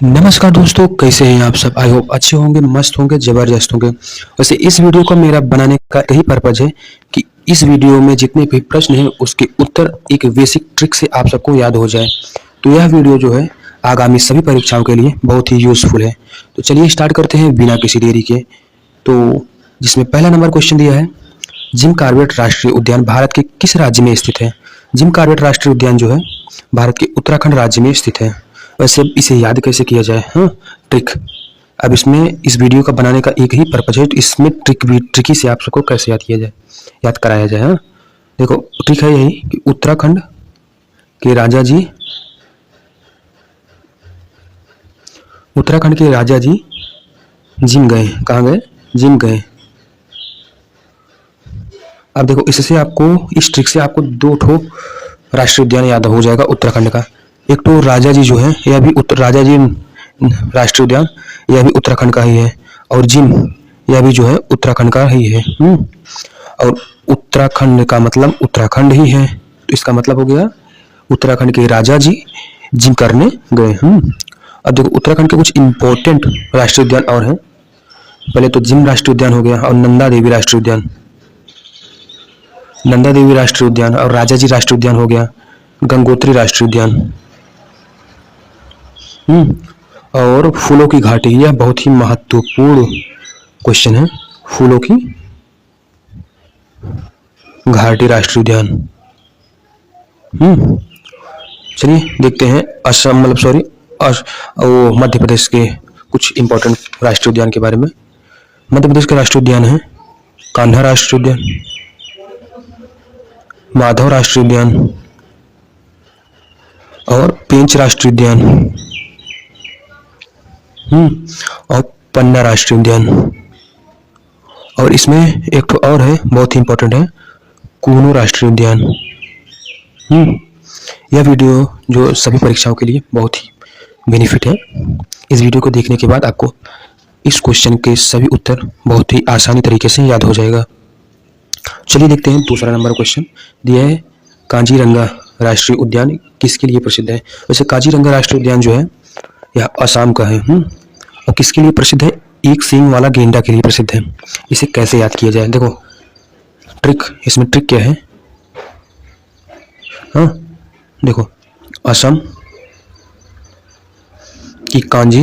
नमस्कार दोस्तों, कैसे हैं आप सब। आई होप अच्छे होंगे, मस्त होंगे, जबरदस्त होंगे। वैसे इस वीडियो को मेरा बनाने का यही पर्पज है कि इस वीडियो में जितने भी प्रश्न हैं उसके उत्तर एक बेसिक ट्रिक से आप सबको याद हो जाए। तो यह वीडियो जो है आगामी सभी परीक्षाओं के लिए बहुत ही यूजफुल है। तो चलिए स्टार्ट करते हैं बिना किसी देरी के। तो जिसमें पहला नंबर क्वेश्चन दिया है, जिम कॉर्बेट राष्ट्रीय उद्यान भारत के किस राज्य में स्थित है। जिम कॉर्बेट राष्ट्रीय उद्यान जो है भारत के उत्तराखंड राज्य में स्थित है। वैसे इसे याद कैसे किया जाए, हाँ ट्रिक। अब इसमें इस वीडियो का बनाने का एक ही पर्पज है, इसमें ट्रिकी से आप सबको कैसे याद किया जाए, याद कराया जाए। हाँ देखो, ट्रिक है यही कि उत्तराखंड के राजा जी, उत्तराखंड के राजा जी जिम गए। कहाँ गए? जिम गए। अब देखो, इससे आपको, इस ट्रिक से आपको दो ठो राष्ट्रीय उद्यान याद हो जाएगा उत्तराखंड का। एक तो राजा जी जो है, यह भी राजा जी राष्ट्रीय उद्यान, यह भी उत्तराखंड का ही है। और जिम, यह भी जो है उत्तराखंड का ही है। और उत्तराखंड का मतलब उत्तराखंड ही है, तो इसका मतलब हो गया उत्तराखंड के राजा जी जिम करने गए। अब देखो, उत्तराखंड के कुछ इंपॉर्टेंट राष्ट्रीय उद्यान और हैं। पहले तो जिम राष्ट्रीय उद्यान हो गया, और नंदा देवी राष्ट्रीय उद्यान, नंदा देवी राष्ट्रीय उद्यान, और राजा जी राष्ट्रीय उद्यान हो गया, गंगोत्री राष्ट्रीय उद्यान। और फूलों की घाटी, यह बहुत ही महत्वपूर्ण क्वेश्चन है। फूलों की घाटी राष्ट्रीय उद्यान। चलिए देखते हैं असम, मतलब सॉरी, वो मध्य प्रदेश के कुछ इंपॉर्टेंट राष्ट्रीय उद्यान के बारे में। मध्य प्रदेश के राष्ट्रीय उद्यान है कान्हा राष्ट्रीय उद्यान, माधव राष्ट्रीय उद्यान और पेंच राष्ट्रीय उद्यान, और पन्ना राष्ट्रीय उद्यान। और इसमें एक तो और है, बहुत ही इंपॉर्टेंट है, कूनो राष्ट्रीय उद्यान। यह वीडियो जो सभी परीक्षाओं के लिए बहुत ही बेनिफिट है। इस वीडियो को देखने के बाद आपको इस क्वेश्चन के सभी उत्तर बहुत ही आसानी तरीके से याद हो जाएगा। चलिए देखते हैं दूसरा नंबर क्वेश्चन दिया है, काजीरंगा राष्ट्रीय उद्यान किसके लिए प्रसिद्ध है। वैसे काजीरंगा राष्ट्रीय उद्यान जो है यह असम का है। और किसके लिए प्रसिद्ध है? एक सींग वाला गेंडा के लिए प्रसिद्ध है। इसे कैसे याद किया जाए? देखो ट्रिक, इसमें ट्रिक क्या है। हाँ देखो, असम की कांजी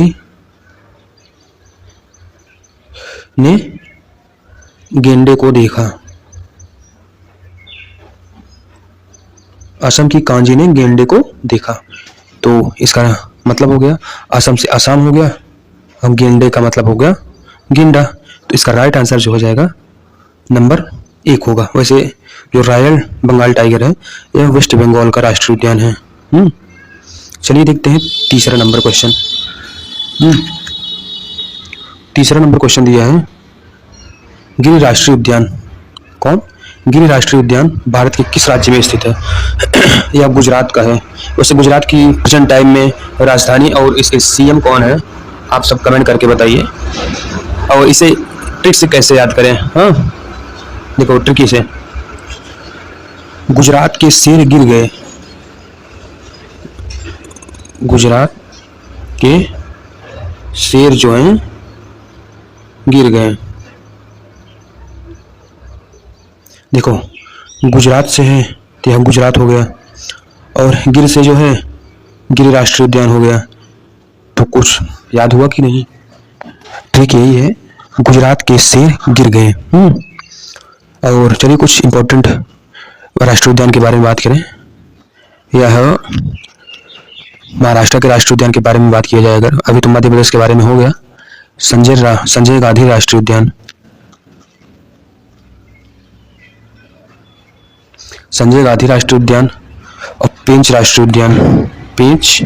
ने गेंडे को देखा। असम की कांजी ने गेंडे को देखा, तो इसका मतलब हो गया असम से आसाम हो गया, और गेंडे का मतलब हो गया गेंडा। तो इसका राइट आंसर जो हो जाएगा नंबर 1 होगा। वैसे जो रॉयल बंगाल टाइगर है यह वेस्ट बंगाल का राष्ट्रीय उद्यान है। चलिए देखते हैं तीसरा नंबर क्वेश्चन। तीसरा नंबर क्वेश्चन दिया है, गिर राष्ट्रीय उद्यान कौन? गिर राष्ट्रीय उद्यान भारत के किस राज्य में स्थित है? यह गुजरात का है। वैसे गुजरात की प्रेजेंट टाइम में राजधानी और इसके सीएम कौन है, आप सब कमेंट करके बताइए। और इसे ट्रिक से कैसे याद करें? हाँ देखो, ट्रिकी से, गुजरात के शेर गिर गए, गुजरात के शेर जो हैं गिर गए। देखो, गुजरात से है तो यह गुजरात हो गया, और गिर से जो है गिर राष्ट्रीय उद्यान हो गया। तो कुछ याद हुआ कि नहीं? ट्रिक यही है, गुजरात के शेर गिर गए। और चलिए कुछ इंपॉर्टेंट राष्ट्रीय उद्यान के बारे में बात करें। यह महाराष्ट्र के राष्ट्रीय उद्यान के बारे में बात किया जाए अगर, अभी तो मध्य प्रदेश के बारे में हो गया, संजय गांधी राष्ट्रीय उद्यान, संजय गांधी राष्ट्रीय उद्यान, और पेंच राष्ट्रीय उद्यान, पेंच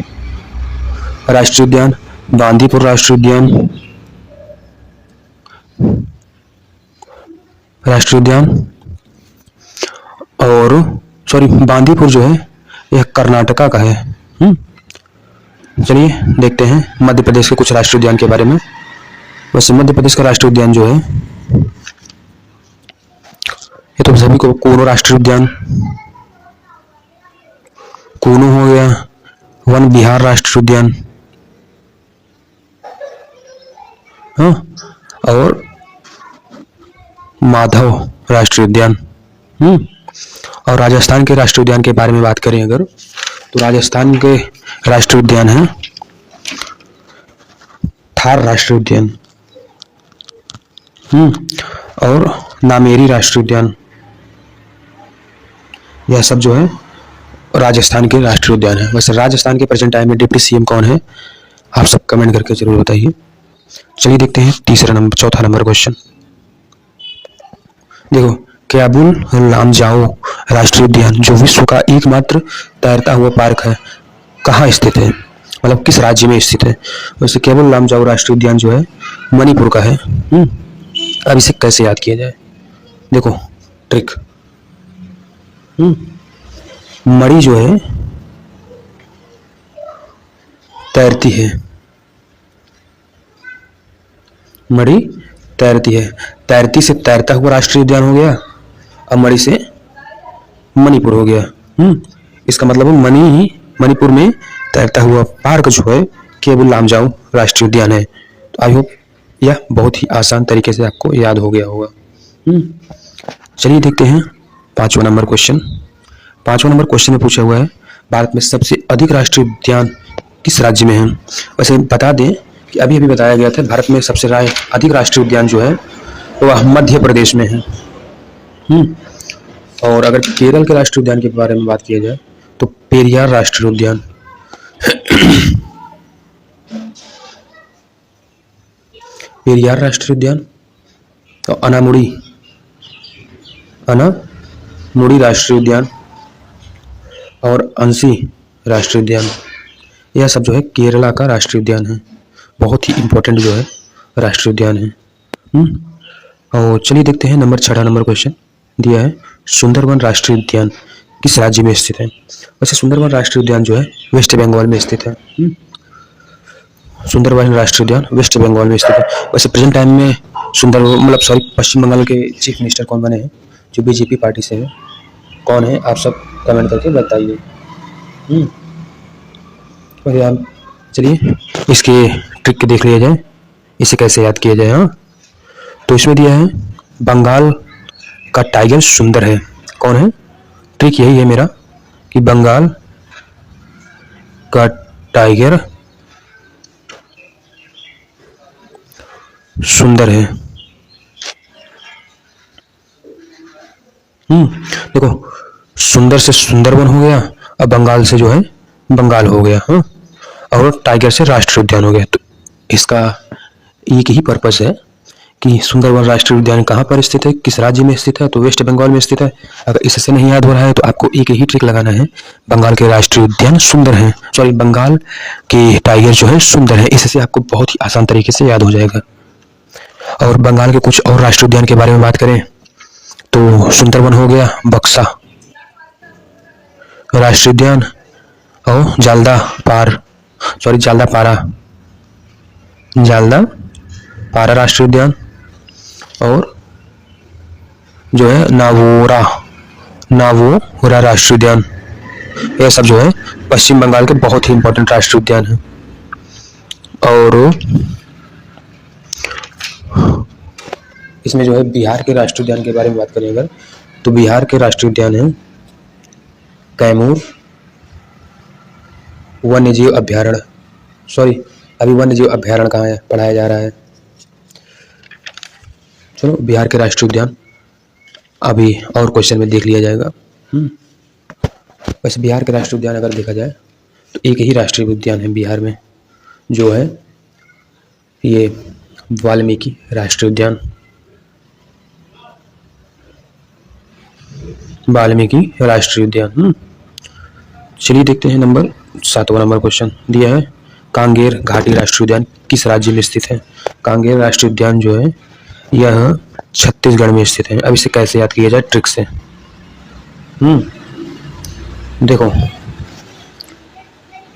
राष्ट्रीय उद्यान, बांदीपुर राष्ट्रीय उद्यान, राष्ट्रीय उद्यान, और सॉरी बांदीपुर जो है यह कर्नाटका का है। चलिए देखते हैं मध्य प्रदेश के कुछ राष्ट्रीय उद्यान के बारे में। वैसे मध्य प्रदेश का राष्ट्रीय उद्यान जो है ये तो सभी को, कूनो राष्ट्रीय उद्यान, कूनो हो गया, वन विहार राष्ट्रीय उद्यान, हाँ, और माधव राष्ट्रीय उद्यान। और राजस्थान के राष्ट्रीय उद्यान के बारे में बात करें अगर, तो राजस्थान के राष्ट्रीय उद्यान है थार राष्ट्रीय उद्यान, और नामेरी राष्ट्रीय उद्यान। यह सब जो है राजस्थान के राष्ट्रीय उद्यान है। वैसे राजस्थान के प्रेजेंट टाइम में डिप्टी सीएम कौन है, आप सब कमेंट करके जरूर बताइए। चलिए देखते हैं चौथा नंबर क्वेश्चन। देखो, कैबुल लामजाओ राष्ट्रीय उद्यान जो विश्व का एकमात्र तैरता हुआ पार्क है, कहाँ स्थित है, मतलब किस राज्य में स्थित है। वैसे कैबुल लामजाओ राष्ट्रीय उद्यान जो है मणिपुर का है। अब इसे कैसे याद किया जाए, देखो ट्रिक। मणि जो है तैरती है, मणि तैरती है, तैरती से तैरता हुआ राष्ट्रीय उद्यान हो गया। अब मणि से मणिपुर हो गया। इसका मतलब मणिपुर में तैरता हुआ पार्क जो है केबुल लामजाओ राष्ट्रीय उद्यान है। तो आई होप यह बहुत ही आसान तरीके से आपको याद हो गया होगा। चलिए देखते हैं पांचवा नंबर क्वेश्चन। पांचवा नंबर क्वेश्चन में पूछा हुआ है भारत में सबसे अधिक राष्ट्रीय उद्यान किस राज्य में है। वैसे बता दें कि अभी बताया गया था भारत में सबसे अधिक राष्ट्रीय उद्यान जो है वह मध्य प्रदेश में है। और अगर केरल के राष्ट्रीय उद्यान के बारे में बात किया जाए तो पेरियार राष्ट्रीय उद्यान। पेरियार राष्ट्रीय उद्यान और अनामुड़ी राष्ट्रीय उद्यान और अंशी राष्ट्रीय उद्यान, यह सब जो है केरला का राष्ट्रीय उद्यान है। बहुत ही इंपॉर्टेंट जो है राष्ट्रीय उद्यान है। और चलिए देखते हैं छठा नंबर क्वेश्चन दिया है सुंदरवन राष्ट्रीय उद्यान किस राज्य में स्थित है। वैसे सुंदरवन राष्ट्रीय उद्यान जो है वेस्ट बंगाल में स्थित है। सुंदरवन राष्ट्रीय उद्यान वेस्ट बंगाल में स्थित है। वैसे प्रेजेंट टाइम में पश्चिम बंगाल के चीफ मिनिस्टर कौन बने हैं, जो बीजेपी पार्टी से है, कौन है, आप सब कमेंट करके बताइए। चलिए इसके ट्रिक देख लिया जाए, इसे कैसे याद किया जाए। हाँ, तो इसमें दिया है बंगाल का टाइगर सुंदर है। कौन है, ट्रिक यही है मेरा कि बंगाल का टाइगर सुंदर है। देखो, सुंदर से सुंदरवन हो गया, अब बंगाल से जो है बंगाल हो गया। हाँ, और टाइगर से राष्ट्रीय उद्यान हो गया। तो इसका एक ही पर्पस है कि सुंदरवन राष्ट्रीय उद्यान कहाँ पर स्थित है, किस राज्य में स्थित है, तो वेस्ट बंगाल में स्थित है। अगर इससे नहीं याद हो रहा है तो आपको एक ही ट्रिक लगाना है, बंगाल के राष्ट्रीय उद्यान सुंदर है, बंगाल के टाइगर जो है सुंदर है। इससे आपको बहुत ही आसान तरीके से याद हो जाएगा। और बंगाल के कुछ और राष्ट्रीय उद्यान के बारे में बात करें तो सुंदरवन हो गया, बक्सा राष्ट्रीय उद्यान, और जालदा पारा राष्ट्रीय उद्यान, और जो है नावोरा राष्ट्रीय उद्यान। यह सब जो है पश्चिम बंगाल के बहुत ही इंपॉर्टेंट राष्ट्रीय उद्यान है। और इसमें जो है बिहार के राष्ट्रीय उद्यान के बारे में बात करें अगर, तो बिहार के राष्ट्रीय उद्यान है कैमूर वन्यजीव अभ्यारण्य। अभी वन्यजीव अभ्यारण्य कहाँ है, पढ़ाया जा रहा है। चलो बिहार के राष्ट्रीय उद्यान अभी और क्वेश्चन में देख लिया जाएगा। वैसे बिहार के राष्ट्रीय उद्यान अगर देखा जाए तो एक ही राष्ट्रीय उद्यान है बिहार में, जो है ये वाल्मीकि राष्ट्रीय उद्यान। वाल्मीकि राष्ट्रीय उद्यान। चलिए देखते हैं सातवां नंबर क्वेश्चन दिया है कांगेर घाटी राष्ट्रीय उद्यान किस राज्य में स्थित है। कांगेर राष्ट्रीय उद्यान जो है यह छत्तीसगढ़ में स्थित है। अब इसे कैसे याद किया जाए, ट्रिक से। देखो,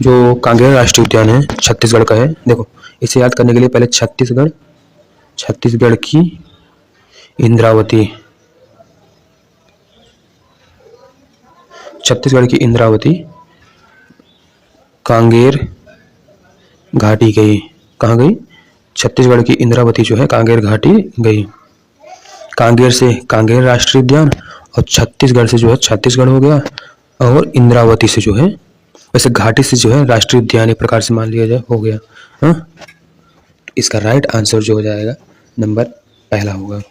जो कांगेर राष्ट्रीय उद्यान है छत्तीसगढ़ का है। देखो, इसे याद करने के लिए पहले छत्तीसगढ़ की इंद्रावती कांगेर घाटी गई। कहाँ गई, छत्तीसगढ़ की इंद्रावती जो है कांगेर घाटी गई। कांगेर से कांगेर राष्ट्रीय उद्यान, और छत्तीसगढ़ से जो है छत्तीसगढ़ हो गया, और इंद्रावती से जो है, वैसे घाटी से जो है राष्ट्रीय उद्यान एक प्रकार से मान लिया जाए, हो गया। हाँ, इसका राइट आंसर जो हो जाएगा नंबर पहला होगा।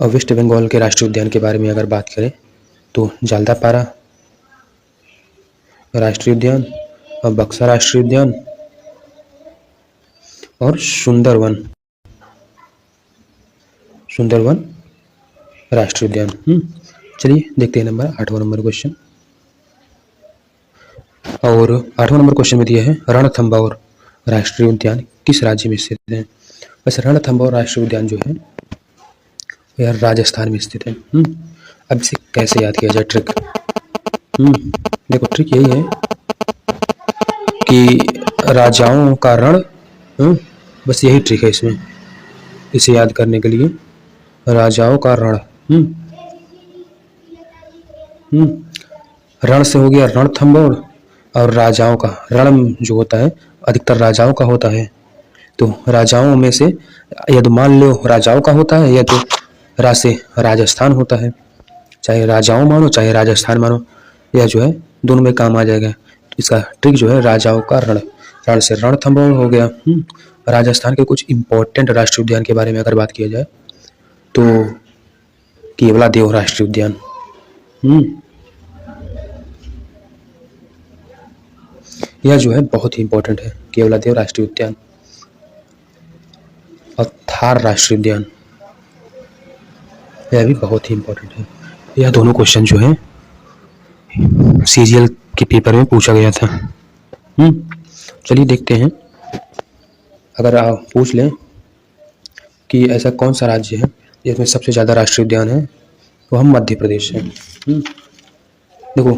और वेस्ट बंगाल के राष्ट्रीय उद्यान के बारे में अगर बात करें तो जालदापारा राष्ट्रीय उद्यान, और बक्सा राष्ट्रीय उद्यान, और सुंदरवन राष्ट्रीय उद्यान। चलिए देखते हैं नंबर 8वां नंबर क्वेश्चन। और 8वां नंबर क्वेश्चन में दिया है रणथंभौर राष्ट्रीय उद्यान किस राज्य में स्थित है। वैसे रणथंभौर राष्ट्रीय उद्यान जो है यह राजस्थान में स्थित है। अब इसे कैसे याद किया जाए, ट्रिक। देखो ट्रिक यही है कि राजाओं का रण, बस यही ट्रिक है इसमें, इसे याद करने के लिए। राजाओं का रण, रण से हो गया रणथंभौर, और राजाओं का रण जो होता है अधिकतर राजाओं का होता है। तो राजाओं में से या तो मान लो राजाओं का होता है, या तो से राजस्थान होता है। चाहे राजाओं मानो चाहे राजस्थान मानो, यह जो है दोनों में काम आ जाएगा। तो इसका ट्रिक जो है राजाओं का रण, रण से रणथंभौर हो गया। राजस्थान के कुछ इंपॉर्टेंट राष्ट्रीय उद्यान के बारे में अगर बात किया जाए तो केवलादेव राष्ट्रीय उद्यान, यह जो है बहुत ही इंपॉर्टेंट है, केवलादेव राष्ट्रीय उद्यान। और थार राष्ट्रीय उद्यान, यह भी बहुत ही इंपॉर्टेंट है। यह दोनों क्वेश्चन जो है सीजीएल के पेपर में पूछा गया था। चलिए देखते हैं, अगर आप पूछ लें कि ऐसा कौन सा राज्य है जिसमें सबसे ज़्यादा राष्ट्रीय उद्यान है, तो हम मध्य प्रदेश है। देखो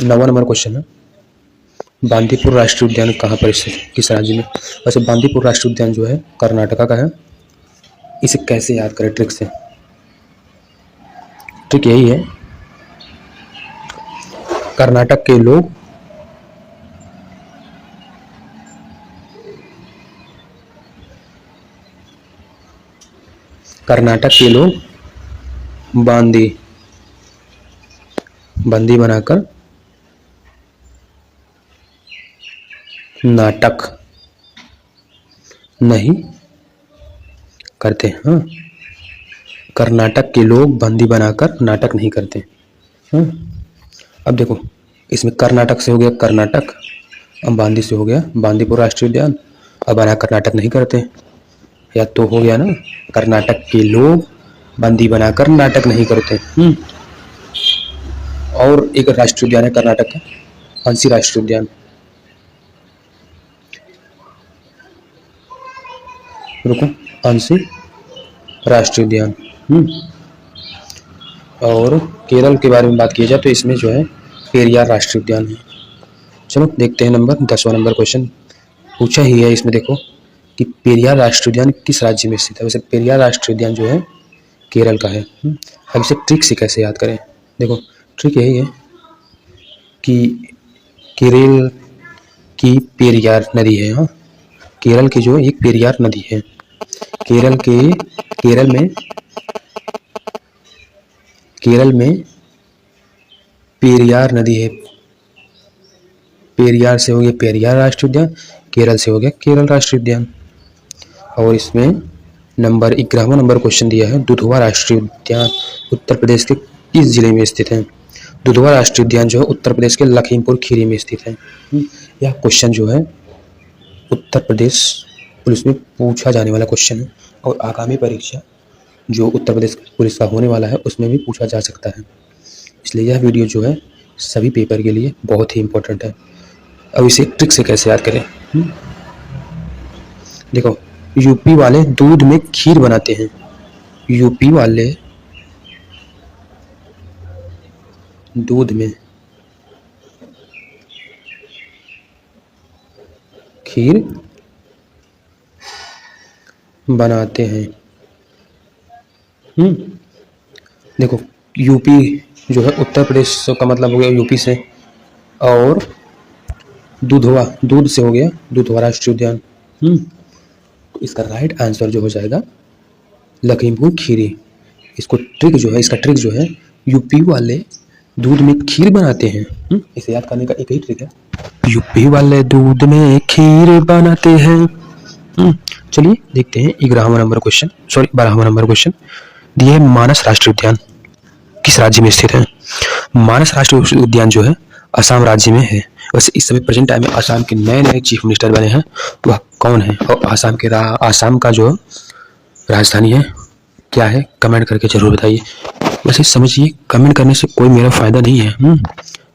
9वां नंबर क्वेश्चन है, बांदीपुर राष्ट्रीय उद्यान कहाँ पर स्थित है, किस राज्य में। वैसे बांदीपुर राष्ट्रीय उद्यान जो है कर्नाटका का है। इसे कैसे याद करें, ट्रिक से। ट्रिक यही है, कर्नाटक के लोग बंदी बनाकर नाटक नहीं करते। हाँ, कर्नाटक के लोग बंदी बनाकर नाटक नहीं करते। हाँ, अब देखो इसमें कर्नाटक से हो गया कर्नाटक, अब बांदी से हो गया बांदीपुर राष्ट्रीय उद्यान। अब बनाकर नाटक नहीं करते, या तो हो गया ना कर्नाटक के लोग बंदी बनाकर नाटक नहीं करते। और एक राष्ट्रीय उद्यान है कर्नाटक का, अंशी राष्ट्रीय उद्यान। रुको, अंशी राष्ट्रीय उद्यान। और केरल के बारे में बात की जाए तो इसमें जो है पेरियार राष्ट्रीय उद्यान है। चलो देखते हैं नंबर 10वां नंबर क्वेश्चन पूछा ही है इसमें। देखो कि पेरियार राष्ट्रीय उद्यान किस राज्य में स्थित है। वैसे पेरियार राष्ट्रीय उद्यान जो है केरल का है। अब इसे ट्रिक से कैसे याद करें। देखो ट्रिक यही है कि केरल की पेरियार नदी है। हाँ, केरल की जो एक पेरियार नदी है, केरल में पेरियार नदी है। पेरियार से हो गया पेरियार राष्ट्रीय उद्यान, केरल से हो गया केरल राष्ट्रीय उद्यान। और इसमें नंबर 11वां नंबर क्वेश्चन दिया है, दुधवा राष्ट्रीय उद्यान उत्तर प्रदेश के किस जिले में स्थित है। दुधवा राष्ट्रीय उद्यान जो है उत्तर प्रदेश के लखीमपुर खीरी में स्थित है। यह क्वेश्चन जो है उत्तर प्रदेश पुलिस में पूछा जाने वाला क्वेश्चन है, और आगामी परीक्षा जो उत्तर प्रदेश पुलिस का होने वाला है उसमें भी पूछा जा सकता है। इसलिए यह वीडियो जो है सभी पेपर के लिए बहुत ही इम्पोर्टेंट है। अब इसे ट्रिक से कैसे याद करें। देखो यूपी वाले दूध में खीर बनाते हैं। यूपी वाले दूध में खीर बनाते हैं। देखो यूपी जो है उत्तर प्रदेश का मतलब हो गया यूपी से, और दुधवा, दूध से हो गया दुधवा राष्ट्रीय उद्यान। तो इसका राइट आंसर जो हो जाएगा लखीमपुर खीरी। इसको ट्रिक जो है, इसका ट्रिक जो है, यूपी वाले दूध में खीर बनाते हैं। इसे याद करने का एक ही ट्रिक है, यूपी वाले दूध में खीर बनाते हैं। चलिए देखते हैं 11वां नंबर क्वेश्चन, सॉरी 12वां नंबर क्वेश्चन दिए। मानस राष्ट्रीय उद्यान किस राज्य में स्थित है? मानस राष्ट्रीय उद्यान जो है असम राज्य में है। वैसे इस समय प्रेजेंट टाइम में असम के नए नए चीफ मिनिस्टर बने हैं, वह कौन है और असम का जो राजधानी है क्या है, कमेंट करके जरूर बताइए। वैसे समझिए कमेंट करने से कोई मेरा फ़ायदा नहीं है।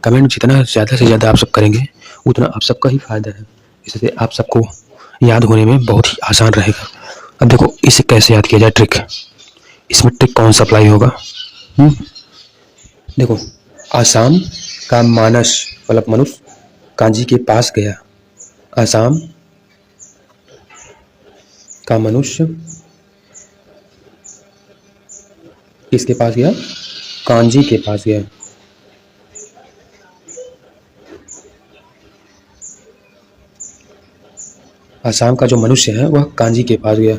कमेंट जितना ज़्यादा से ज़्यादा आप सब करेंगे उतना आप सबका ही फायदा है, इसलिए आप सबको याद होने में बहुत ही आसान रहेगा। अब देखो इसे कैसे याद किया जाए, ट्रिक, इसमें ट्रिक कौन सा अप्लाई होगा। देखो आसाम का मानस मतलब मनुष्य कांजी के पास गया, आसाम का मनुष्य किसके पास गया, कांजी के पास गया। आसाम का जो मनुष्य है वह कांजी के पास गया।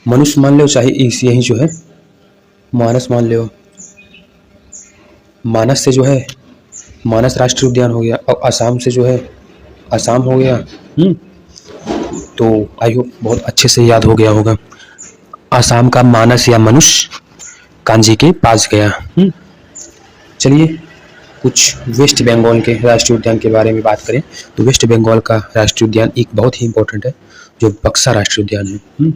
मनुष्य मान लो चाहे यही जो है मानस मान लो, मानस से जो है मानस राष्ट्रीय उद्यान हो गया और आसाम से जो है आसाम हो गया। तो आई होप बहुत अच्छे से याद हो गया होगा। आसाम का मानस या मनुष्य कांजी के पास गया। चलिए कुछ वेस्ट बंगाल के राष्ट्रीय उद्यान के बारे में बात करें तो वेस्ट बंगाल का राष्ट्रीय उद्यान एक बहुत ही इम्पोर्टेंट है, जो बक्सा राष्ट्रीय उद्यान है।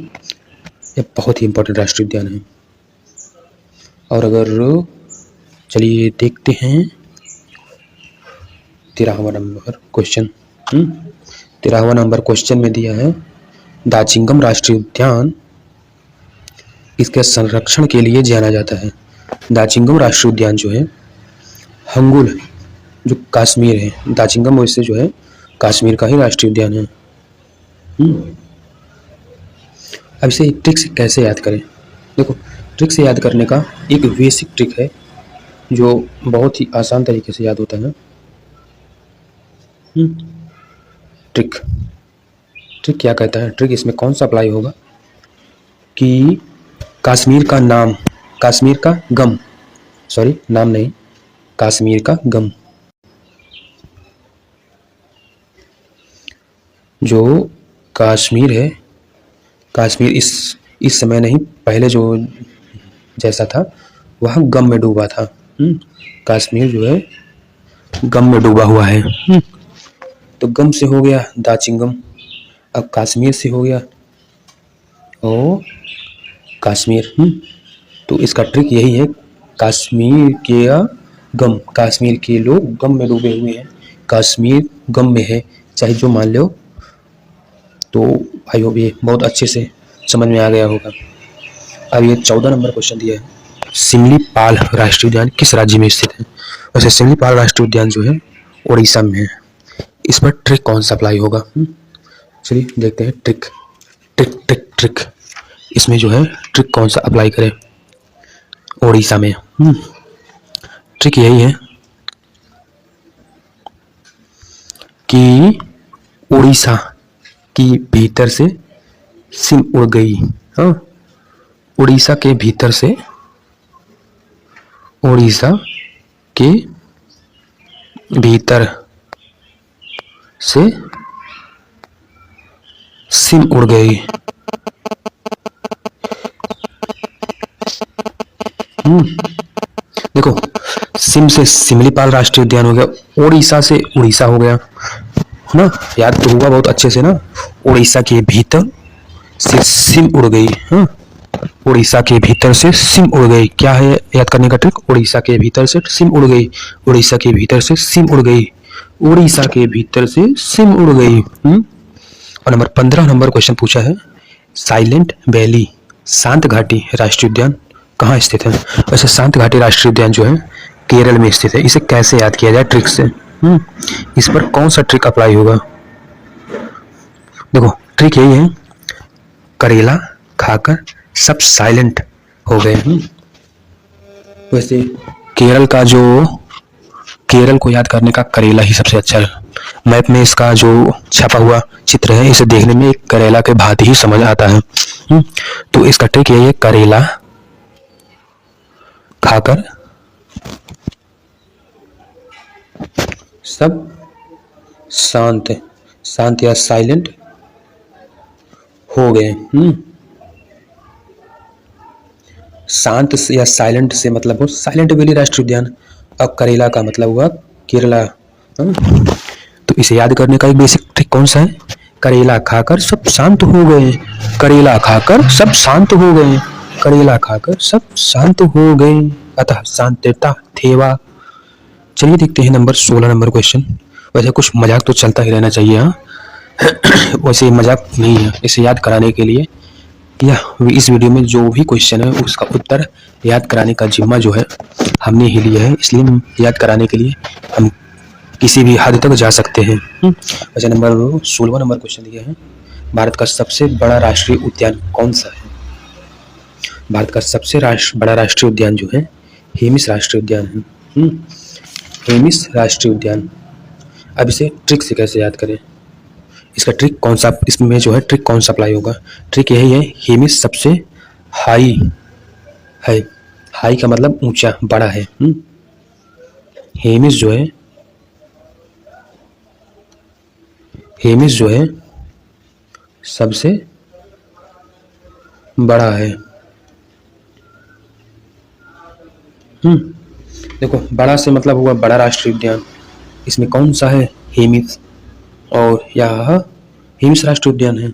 यह बहुत ही इम्पोर्टेंट राष्ट्रीय उद्यान है। और अगर चलिए देखते हैं 13वां नंबर क्वेश्चन। 13वां नंबर क्वेश्चन में दिया है दाजिंगम राष्ट्रीय उद्यान इसके संरक्षण के लिए जाना जाता है। दाजिंगम राष्ट्रीय उद्यान जो है हंगुल जो कश्मीर है, दाजिंगम वैसे जो है कश्मीर का ही राष्ट्रीय उद्यान है। अब इसे ट्रिक से कैसे याद करें, देखो ट्रिक से याद करने का एक बेसिक ट्रिक है जो बहुत ही आसान तरीके से याद होता है। ट्रिक क्या कहता है, ट्रिक इसमें कौन सा अप्लाई होगा कि कश्मीर का नाम, कश्मीर का गम, सॉरी नाम नहीं, कश्मीर का गम, जो कश्मीर है, कश्मीर इस समय नहीं पहले जो जैसा था वह गम में डूबा था। कश्मीर जो है गम में डूबा हुआ है। तो गम से हो गया दाजिंगम, अब कश्मीर से हो गया ओ कश्मीर। तो इसका ट्रिक यही है, कश्मीर के गम, कश्मीर के लोग गम में डूबे हुए हैं, कश्मीर गम में है, चाहे जो मान लो। तो आई होप ये बहुत अच्छे से समझ में आ गया होगा। अब ये 14 नंबर क्वेश्चन दिया है, सिमलीपाल राष्ट्रीय उद्यान किस राज्य में स्थित है? वैसे सिमलीपाल राष्ट्रीय उद्यान जो है उड़ीसा में है। इस पर ट्रिक कौन सा अप्लाई होगा, चलिए देखते हैं। ट्रिक ट्रिक ट्रिक ट्रिक इसमें जो है ट्रिक कौन सा अप्लाई करें उड़ीसा में। ट्रिक यही है कि उड़ीसा की भीतर से सिम उड़ गई। उड़ीसा के भीतर से, उड़ीसा के भीतर से सिम उड़ गई। देखो सिम से सिमलीपाल राष्ट्रीय उद्यान हो गया, उड़ीसा से उड़ीसा हो गया, है ना, याद तो हुआ बहुत अच्छे से ना। उड़ीसा के भीतर से सिम उड़ गई। उड़ीसा के भीतर से सिम उड़ गई, क्या है याद करने का ट्रिक, उड़ीसा के भीतर से सिम उड़ गई, उड़ीसा के भीतर से सिम उड़ गई, उड़ीसा के भीतर से सिम उड़ गई। और नंबर 15 नंबर क्वेश्चन पूछा है, साइलेंट वैली शांत घाटी राष्ट्रीय उद्यान कहाँ स्थित है? वैसे शांत घाटी राष्ट्रीय उद्यान जो है केरल में स्थित है। इसे कैसे याद किया जाए ट्रिक से, इस पर कौन सा ट्रिक अप्लाई होगा? देखो ट्रिक यही है, करेला खाकर सब साइलेंट हो गए। वैसे केरल का जो केरल को याद करने का करेला ही सबसे अच्छा है। मैप में इसका जो छपा हुआ चित्र है, इसे देखने में एक करेला के भांति ही समझ आता है। तो इसका ट्रिक यही है, करेला खाकर सब शांत शांत या साइलेंट हो गए। शांत या साइलेंट से मतलब हो साइलेंट वैली राष्ट्रीय उद्यान, अब करेला का मतलब हुआ केरला। तो इसे याद करने का एक बेसिक ट्रिक कौन सा है, करेला खाकर सब शांत हो गए, करेला खाकर सब शांत हो गए, करेला खाकर सब शांत हो गए, अतः शांतता थेवा। चलिए देखते हैं नंबर 16 नंबर क्वेश्चन। वैसे कुछ मजाक तो चलता ही रहना चाहिए, हाँ वैसे मजाक नहीं है, इसे याद कराने के लिए या इस वीडियो में जो भी क्वेश्चन है उसका उत्तर याद कराने का जिम्मा जो है हमने ही लिया है, इसलिए याद कराने के लिए हम किसी भी हद तक जा सकते हैं। वैसे नंबर 16 नंबर क्वेश्चन दिया है, भारत का सबसे बड़ा राष्ट्रीय उद्यान कौन सा है। भारत का सबसे बड़ा राष्ट्रीय उद्यान जो है हेमिस राष्ट्रीय उद्यान है। हेमिस राष्ट्रीय उद्यान। अब इसे ट्रिक से कैसे याद करें, इसका ट्रिक कौन सा, इसमें जो है ट्रिक कौन सा अप्लाई होगा, ट्रिक यही है, हेमिस सबसे हाई है, हाई का मतलब ऊंचा बड़ा है। हेमिस जो है सबसे बड़ा है। देखो बड़ा से मतलब हुआ बड़ा राष्ट्रीय उद्यान, इसमें कौन सा है, हेमिस, और यह हेमिस राष्ट्रीय उद्यान है।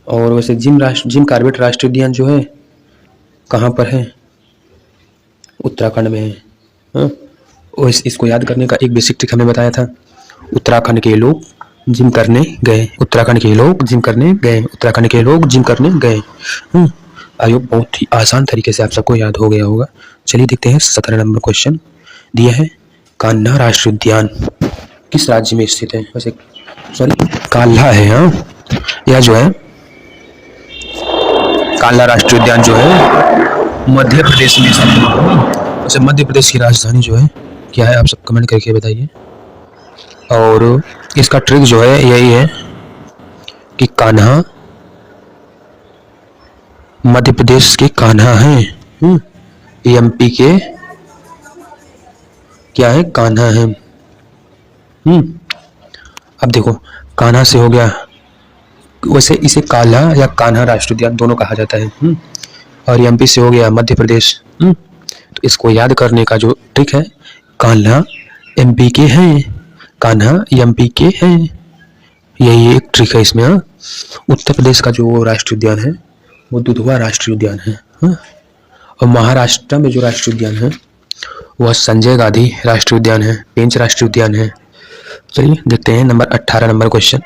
और वैसे जिम कॉर्बेट राष्ट्रीय उद्यान जो है कहाँ पर है, उत्तराखंड में है। और इसको याद करने का एक बेसिक ट्रिक हमने बताया था, उत्तराखंड के लोग जिम करने गए, उत्तराखंड के लोग जिम करने गए, उत्तराखंड के लोग जिम करने गए। आई होप बहुत ही आसान तरीके से आप सबको याद हो गया होगा। चलिए देखते हैं 17 नंबर क्वेश्चन दिया है, कान्हा राष्ट्रीय उद्यान किस राज्य में स्थित है। वैसे सॉरी कान्हा है, हाँ यह जो है कान्हा राष्ट्रीय उद्यान जो है मध्य प्रदेश में स्थित है। वैसे मध्य प्रदेश की राजधानी जो है क्या है, आप सब कमेंट करके बताइए। और इसका ट्रिक जो है यही है कि कान्हा मध्य प्रदेश के कान्हा है, एमपी के क्या है, कान्हा है। अब देखो कान्हा से हो गया, वैसे इसे कान्हा या कान्हा राष्ट्रीय उद्यान दोनों कहा जाता है। और एमपी से हो गया मध्य प्रदेश। तो इसको याद करने का जो ट्रिक है, कान्हा एमपी के हैं, कान्हा एमपी के हैं, यही एक ट्रिक है इसमें। उत्तर प्रदेश का जो राष्ट्रीय उद्यान है वो दुधवा राष्ट्रीय उद्यान है। और महाराष्ट्र में जो राष्ट्रीय उद्यान है वह संजय गांधी राष्ट्रीय उद्यान है, पेंच राष्ट्रीय उद्यान है। चलिए देखते हैं नंबर 18 नंबर क्वेश्चन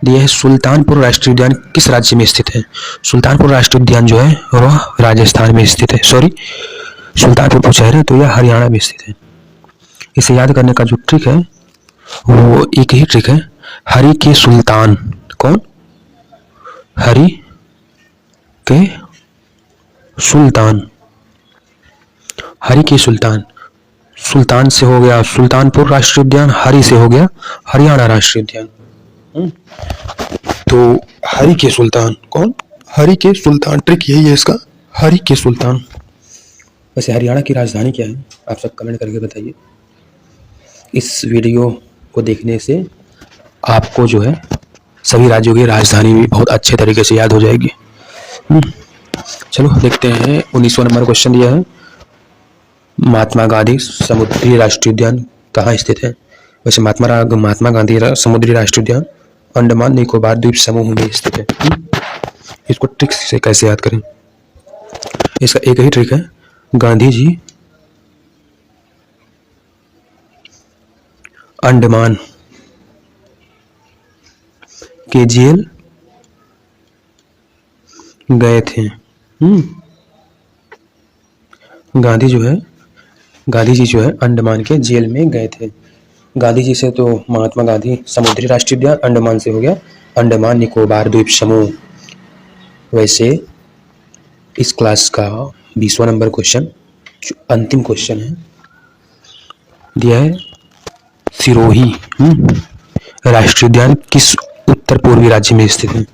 दिया है, सुल्तानपुर राष्ट्रीय उद्यान किस राज्य में स्थित है। सुल्तानपुर राष्ट्रीय उद्यान जो है वह राजस्थान में स्थित है, सॉरी सुल्तानपुर पूछा है तो यह हरियाणा में स्थित है। इसे याद करने का जो ट्रिक है वो एक ही ट्रिक है, हरि के सुल्तान, कौन, हरि के सुल्तान, हरि के सुल्तान, सुल्तान से हो गया सुल्तानपुर राष्ट्रीय उद्यान, हरि से हो गया हरियाणा राष्ट्रीय उद्यान। तो हरि के सुल्तान कौन, हरि के सुल्तान, ट्रिक यही है इसका, हरि के सुल्तान। वैसे हरियाणा की राजधानी क्या है, आप सब कमेंट करके बताइए। इस वीडियो को देखने से आपको जो है सभी राज्यों की राजधानी भी बहुत अच्छे तरीके से याद हो जाएगी। चलो देखते हैं 19वां नंबर क्वेश्चन दिया है, महात्मा गांधी समुद्री राष्ट्रीय उद्यान कहाँ स्थित है। वैसे महात्मा गांधी समुद्री राष्ट्रीय उद्यान अंडमान निकोबार द्वीप समूह में स्थित है। इसको ट्रिक से कैसे याद करें, इसका एक ही ट्रिक है, गांधी जी अंडमान के जेल गए थे। गांधी जी जो है अंडमान के जेल में गए थे। गांधी जी से तो महात्मा गांधी समुद्री राष्ट्रीय उद्यान, अंडमान से हो गया अंडमान निकोबार द्वीप समूह। वैसे इस क्लास का 20वां नंबर क्वेश्चन जो अंतिम क्वेश्चन है दिया है, सिरोही राष्ट्रीय उद्यान किस उत्तर पूर्वी राज्य में स्थित है?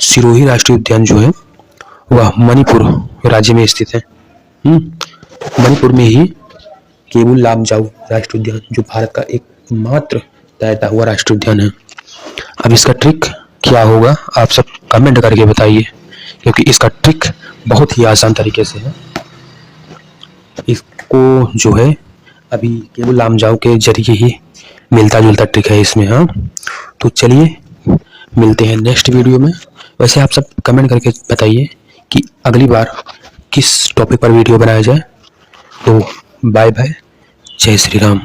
सिरोही राष्ट्रीय उद्यान जो है वह मणिपुर राज्य में स्थित है। मणिपुर में ही केबुल लामजाओ राष्ट्रीय उद्यान, जो भारत का एकमात्र तैरता हुआ राष्ट्रीय उद्यान है। अब इसका ट्रिक क्या होगा आप सब कमेंट करके बताइए, क्योंकि इसका ट्रिक बहुत ही आसान तरीके से है। इसको जो है अभी केबुल लामजाओ के जरिए ही मिलता जुलता ट्रिक है इसमें। हाँ, तो चलिए मिलते हैं नेक्स्ट वीडियो में। वैसे आप सब कमेंट करके बताइए कि अगली बार किस टॉपिक पर वीडियो बनाया जाए। तो बाय बाय, जय श्री राम।